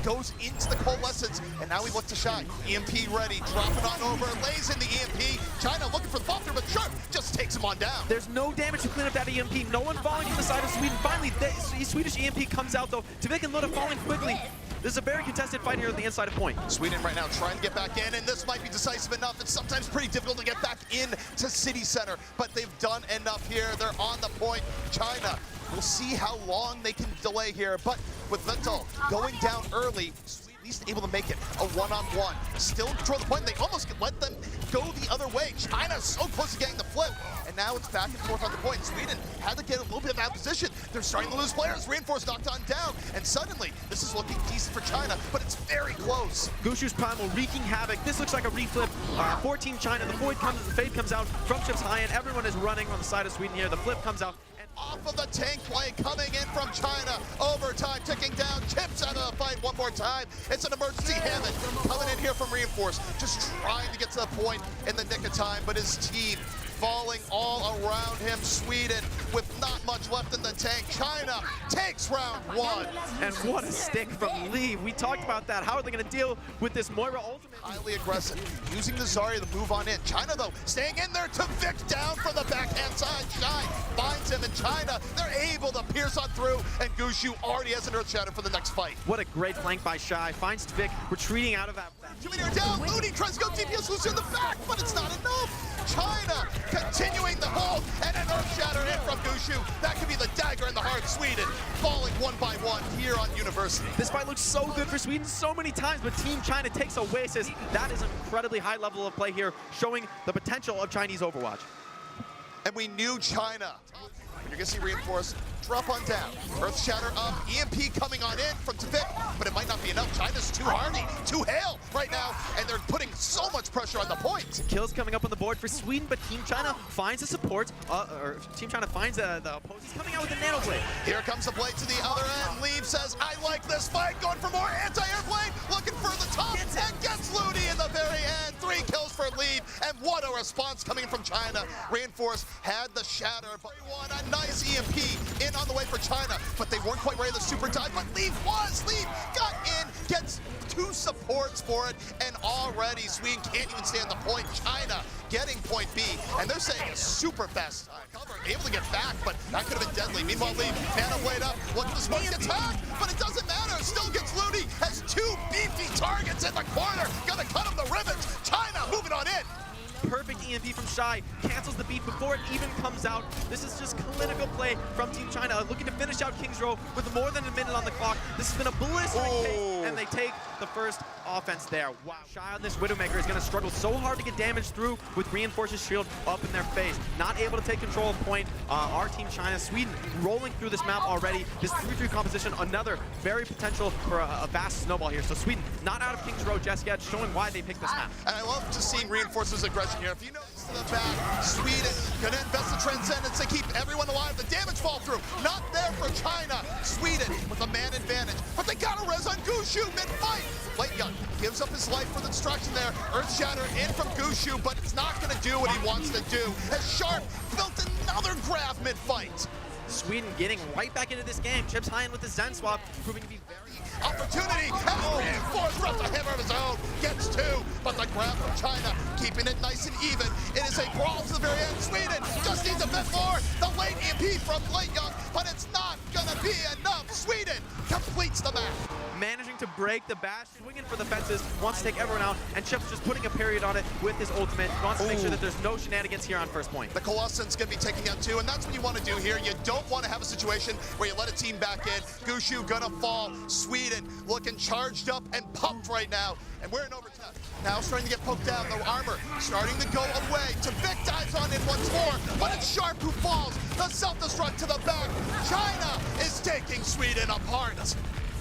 goes into the Coalescence, and now we look to Shy. EMP ready, dropping on over, lays in the EMP. China looking for the fall through, but Sharp just takes him on down. There's no damage to clean up that EMP. No one falling from the side of Sweden. Finally, the Swedish EMP comes out though. Tvik and Luda falling quickly. This is a very contested fight here at the inside of point. Sweden right now trying to get back in, and this might be decisive enough. It's sometimes pretty difficult to get back in to City Center, but they've done enough here. They're on the point. China, we'll see how long they can delay here, but with Vental going down early, at least able to make it a one-on-one. Still in control of the point. They almost could let them go the other way. China's so close to getting the flip, and now it's back and forth on the point. Sweden had to get a little bit of out position. They're starting to lose players. Reinforced knocked on down, and suddenly this is looking decent for China, but it's very close. Gushu's Primal wreaking havoc. This looks like a reflip for Team China. The fade comes out from Chips High, and everyone is running on the side of Sweden here. The flip comes out. Off of the tank play coming in from China. Overtime ticking down. Chips out of the fight one more time. It's an emergency Hammond coming in here from Reinforce. Just trying to get to the point in the nick of time, but his team falling all around him. Sweden with not much left in the tank. China takes round one. And what a stick from Lee. We talked about that. How are they going to deal with this Moira ultimate? Highly aggressive, using the Zarya to move on in. China though, staying in there to Vic down from the backhand side. Shy finds him, and China, they're able to pierce on through, and Gushu already has an Earth Shatter for the next fight. What a great flank by Shy. Finds Vic retreating out of that. Too many are down. Looney tries to go DPS loose in the back, but it's not enough. China continuing the hold, and an Earth Shatter in from Gushu. That could be the dagger in the heart. Sweden falling one by one here on University. This fight looks so good for Sweden so many times, but Team China takes Oasis. That is an incredibly high level of play here, showing the potential of Chinese Overwatch. And we knew China. You're gonna see Reinforce drop on down. Earth Shatter up, EMP coming on in from Tvik, but it might not be enough. China's too hardy, too hale right now, and they're putting so much pressure on the point. Kills coming up on the board for Sweden, but Team China finds the support, or Team China finds the opponents coming out with a nano blade. Here comes the blade to the other end. Leave says, I like this fight, going for more anti-airplane, looking for the top, and gets Looney in the very end. 3 kills for Leave, and what a response coming from China. Reinforce had the shatter, but won a nice EMP in on the way for China, but they weren't quite ready to super dive, but Leave got in, gets 2 supports for it, and already Sweden can't even stay on the point. China getting point B, and they're saying a super fast cover, able to get back, but that could have been deadly. Meanwhile, Leave, nano blade up, look at the smoke attack, but it doesn't matter, still gets Looney, has 2 beefy targets in the corner, gonna cut him the ribbons. China moving on in. Perfect EMP from Shy, cancels the beat before it even comes out. This is just clinical play from Team China, looking to finish out Kings Row with more than a minute on the clock. This has been a blistering pace, and they take the first offense there. Wow, Shy on this Widowmaker is going to struggle so hard to get damage through with Reinforce's shield up in their face. Not able to take control of point. Our Team China, Sweden rolling through this map already. This 3-3 composition, another very potential for a fast snowball here. So Sweden not out of Kings Row just yet, showing why they picked this map. And I love to see Reinforce's aggression here. If you notice to the back, Sweden gonna invest in Transcendence to keep everyone alive. The damage fall through, not there for China. Sweden with a man advantage, but they got a res on Gushu mid-fight. Light Young gives up his life for the destruction there. Earth Shatter in from Gushu, but it's not gonna do what he wants to do. As Sharp built another grab mid-fight. Sweden getting right back into this game. Chips High in with the Zen swap, proving to be very opportunity, and Reinforce drops a hammer of his own, gets 2, but the grab from China, keeping it nice and even. It is a brawl to the very end. Sweden just needs a bit more. The late EMP from Light Young, but it's not gonna be enough. Sweden completes the match. Managing to break the bash, swinging for the fences, wants to take everyone out, and Chips just putting a period on it with his ultimate. Wants to make sure that there's no shenanigans here on first point. The Colossus gonna be taking out 2, and that's what you want to do here. You don't want to have a situation where you let a team back in. Gushu gonna fall. Sweden looking charged up and pumped right now, and we're in overtime. Now starting to get poked down, the armor starting to go away. Vic dives on in once more, but it's Sharp who falls. The self-destruct to the back. China is taking Sweden apart.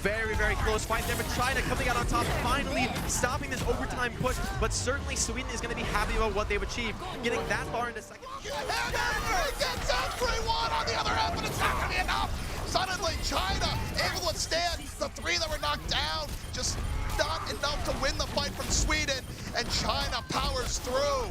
Very, very close fight there, but China coming out on top, finally stopping this overtime push, but certainly Sweden is going to be happy about what they've achieved, getting that far into second. Gets out 3-1 on the other end, but it's not going to be enough. Suddenly, China able to withstand the 3 that were knocked down, just not enough to win the fight from Sweden, and China powers through.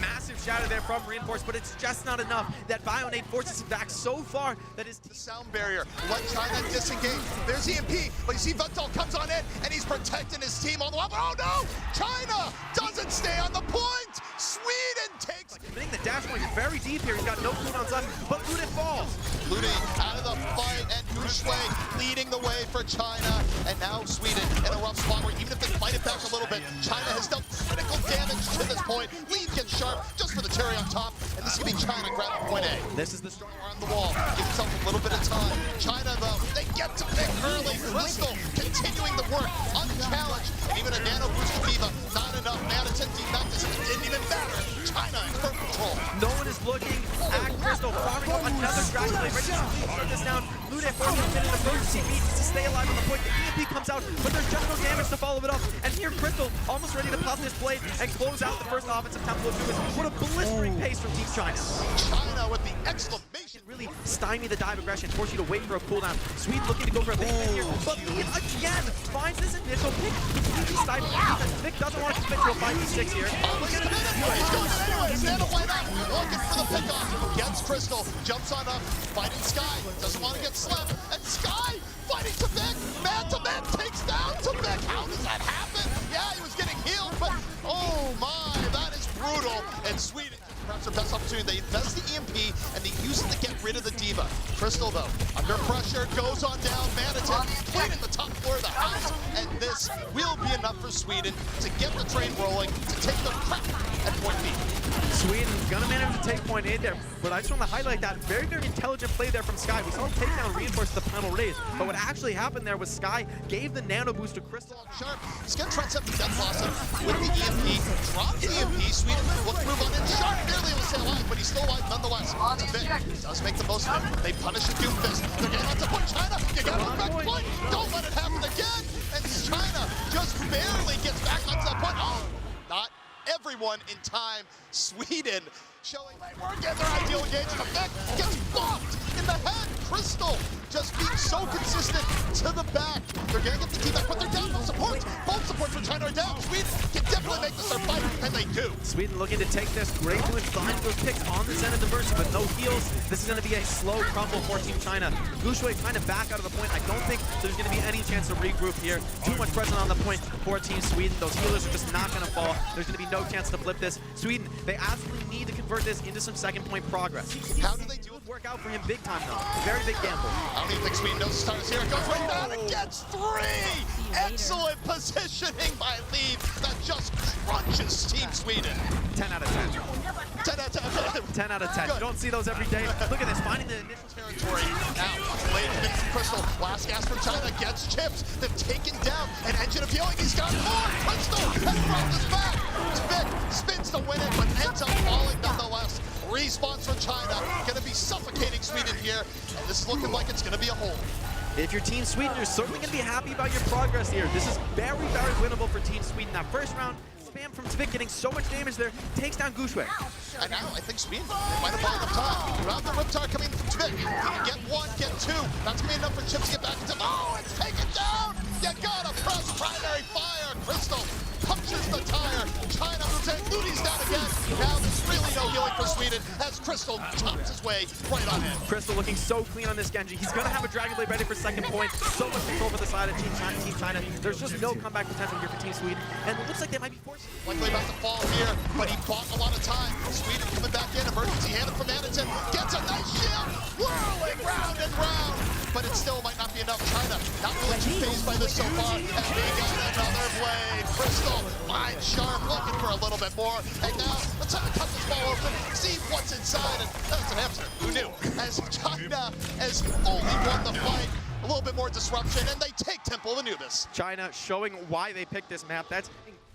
Massive shatter there from Reinforce, but it's just not enough. That Bionade forces him back so far that his the sound barrier. Let China disengage. There's EMP, but you see Vental comes on in he's protecting his team all the way. Oh no! China doesn't stay on the point! Sweden takes... Committing the dash point very deep here. He's got no cooldowns left, but Luden falls. Luden out of the fight, and Gushue leading the way for China. And now Sweden in a rough spot where even if they fight it back a little bit, China has dealt critical damage to this point. Lead gets sharp just for the cherry on top, and this is going to be China grabbing point A. This is the strong on the wall. Give himself a little bit of time. China, though, they get to pick early. Crystal continuing the work, unchallenged. Even a nano boost to Diva, not enough. Madison deducted, it didn't even matter. China in firm control. No one is looking at Crystal, farming up another Dragon Blade. Ready to start this down. Lude forcing him into the emergency beat to stay alive on the point. The EMP comes out, but there's just no damage to follow it up. And here Crystal almost ready to pop this blade and close out the first offensive tempo of Lewis. What a blistering pace from Team China. China with the exclamation. Really stymie the dive aggression, force you to wait for a cooldown. Sweden looking to go for a big hit here, but Lead again finds this initial pick. Completely stifled defense. Vic doesn't want to commit to a 5v6 here. He's going anyways. Nano white up, looking for the pickoff. Gets Crystal, jumps on up, fighting Sky. Doesn't want to get slapped. And Sky fighting to Vic. Man to man takes down to Vic. How does that happen? Yeah, he was getting healed, but oh my, that is brutal. And Sweden, perhaps their best opportunity. They invest the EMP and they use it to get rid of the Diva. Crystal, though, under pressure, goes on down. Manitou cleaning the top floor of the house. And this will be enough for Sweden to get the train rolling, to take the crap at point B. Sweden gonna manage to take point A there, but I just want to highlight that very, very intelligent play there from Sky. We saw him take down reinforce the panel raise, but what actually happened there was Sky gave the nano boost to Crystal. Sharp, he's gonna try to set the death blossom with the EMP, drops the EMP, Sweden will move on in. Sharp barely able to stay alive, but he's still alive nonetheless. To Vic, does make the most of it. They punish the Doomfist. They're getting on to point China. You gotta look back point. Don't let it happen again. And China just barely gets back onto the point. Oh, not everyone in time. Sweden showing they weren't getting their ideal engagement. Vic gets bonked in the head. Crystal just being so consistent to the back. They're gonna get the team back, but they're down. Both supports for China are down. Sweden can definitely make this their fight, and they do. Sweden looking to take this. Great doing find those picks on the Zenith Diverse, but no heals. This is gonna be a slow crumble for Team China. Gushue trying to back out of the point. I don't think there's gonna be any chance to regroup here. Too much pressure on the point for Team Sweden. Those healers are just not gonna fall. There's gonna be no chance to flip this. Sweden, they absolutely need to convert this into some second point progress. How do they do it? Work out for him big time though. Very big gamble. I don't even think Sweden knows the start is here. It goes right down and gets 3! Excellent positioning by Lee that just crunches Team Sweden. 10 out of 10. 10 out of 10. 10 out of 10. You don't see those every day. Look at this, finding the initial territory. Now, late minutes from Crystal. Last gas from China gets chipped. They've taken down an engine of healing. He's got more. Crystal has brought this back. Vic spins to win it, but ends up falling nonetheless. Respawns from China. Going to be suffocating Sweden here. And this is looking like it's going to be a hold. If you're Team Sweden, you're certainly going to be happy about your progress here. This is very, very winnable for Team Sweden. That first round, spam from Tvik getting so much damage there, takes down Gushue. And now I think Sweden might have bought enough time. Round the Riptide coming from Tvik. Get 1, get 2. That's going to be enough for Chips to get back into. Oh, it's taken down! You gotta press primary fire. Crystal punches the tire. China moves in. Ludi's down again. Now there's really no healing for Sweden as Crystal chops his way right on in. Crystal looking so clean on this Genji. He's gonna have a Dragon Blade ready for second point. So much control for the side of Team China. There's just no comeback potential here for Team Sweden. And it looks like they might be forced. Likely about to fall here, but he bought a lot of time. Sweden coming back in. Emergency handed from Anderson. Gets a nice shield. Whirling round and round. But it still might not be enough. China not really too phased by this so far. And they got another blade. Crystal finds Sharp looking for a little bit more. And now let's have to cut this ball open, see what's inside. And that's an hamster. Who knew? As China has only won the fight. A little bit more disruption, and they take Temple of Anubis. China showing why they picked this map.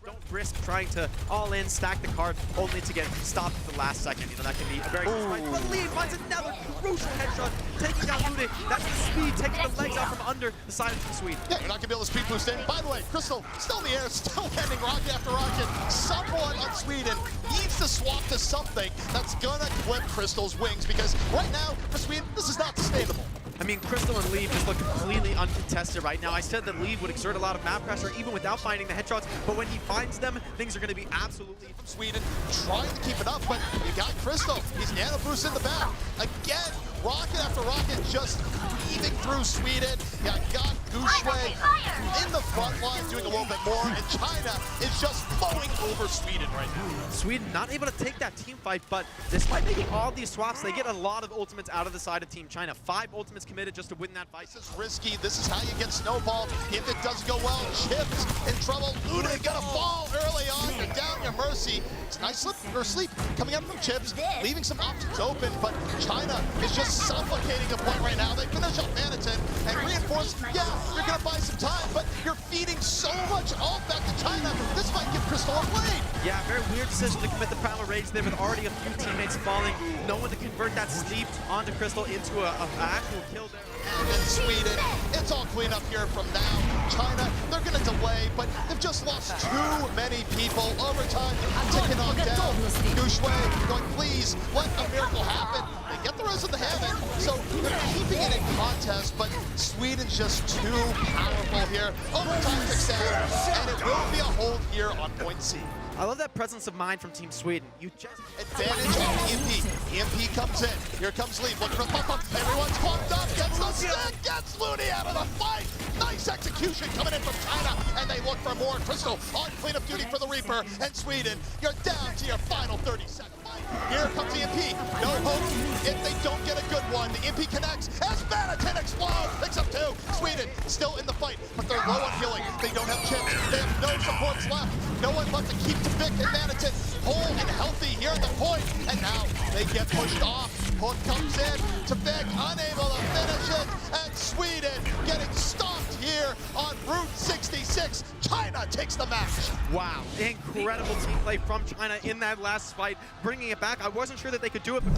Don't risk trying to all in, stack the card, only to get stopped at the last second. You know, that can be a very good fight. But Lee finds another crucial headshot, taking down Lude. That's the speed, taking the legs out from under the side of Sweden. Yeah, you're not going to be able to speed boost in. By the way, Crystal still in the air, still landing rocket after rocket. Someone on Sweden needs to swap to something that's going to clip Crystal's wings, because right now, for Sweden, this is not sustainable. I mean, Crystal and Lee just look completely uncontested right now. I said that Lee would exert a lot of map pressure even without finding the headshots, but when he finds them, things are going to be absolutely... From Sweden, trying to keep it up, but you got Crystal. He's nano boost in the back. Again, rocket after rocket just weaving through Sweden. You got Gushue in the front line doing a little bit more, and China is just flowing over Sweden right now. Sweden not able to take that team fight, but despite making all these swaps, they get a lot of ultimates out of the side of Team China. 5 ultimates committed just to win that fight. This is risky. This is how you get snowballed. If it doesn't go well, Chips in trouble. Luda gonna fall early on. You're down your mercy. It's a nice slip or sleep coming up from Chips, leaving some options open, but China is just suffocating the point right now. They finish off Manitin and reinforce. Yeah, you're gonna buy some time, but you're feeding so much ult back to China. This might give Crystal a blade. Yeah, very weird decision to commit the Primal Rage there with already a few teammates falling. No one to convert that sleep onto Crystal into an actual kill there. And then Sweden, it's all clean up here from now. China, they're gonna delay, but they've just lost too many people. Overtime, ticking on down. Gushue going, please, let a miracle happen. They get the rest of the heaven, so they're keeping it in contest, but Sweden's just too powerful here. Overtime ticks out, and it will be a hold here on point C. I love that presence of mind from Team Sweden. You just advantage on EMP. EMP comes in. Here comes Lee. Looking for the pump. Everyone's pumped up. Gets the stick. Gets Looney out of the fight. Nice execution coming in from China. And they look for more. Crystal on cleanup duty for the Reaper. And Sweden, you're down to your final 30 seconds. Here comes EMP. No hope if they don't get a good one. The EMP connects as Manitin explodes. Picks up 2. Sweden still in the fight, but they're low on healing. They don't have chips. They have no supports left. No one left to keep Vic and Manitin whole and healthy here at the point. And now they get pushed off. Hook comes in to Vic, unable to finish it. And Sweden getting stopped here on Route 66. China takes the match. Wow, incredible team play from China in that last fight, bringing it back. I wasn't sure that they could do it, but